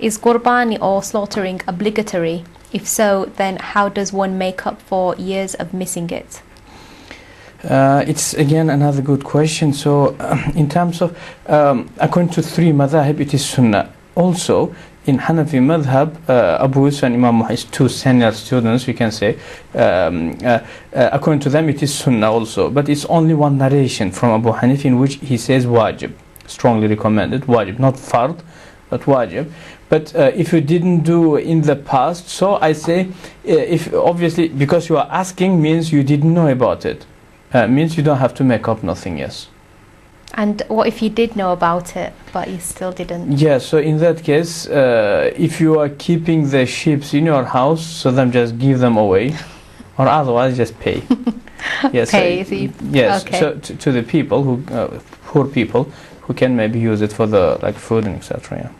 Is Qurbani or slaughtering obligatory? If so, then how does one make up for years of missing it? It's again another good question. So in terms of according to three madhab, it is sunnah. Also in Hanafi madhab, Abu Yusuf and Imam Muhammad, two senior students, we can say, according to them it is sunnah also, but it's only one narration from Abu Hanif in which he says wajib, strongly recommended, wajib, not fard but wajib. But if you didn't do in the past, so I say, if obviously because you are asking means you didn't know about it, means you don't have to make up nothing. Yes. And what if you did know about it but you still didn't? Yeah, so in that case, if you are keeping the sheep in your house, so then just give them away, or otherwise just pay. Yes, pay. Yes. Okay. So to the people who poor people who can maybe use it for the like food and etc. Yeah.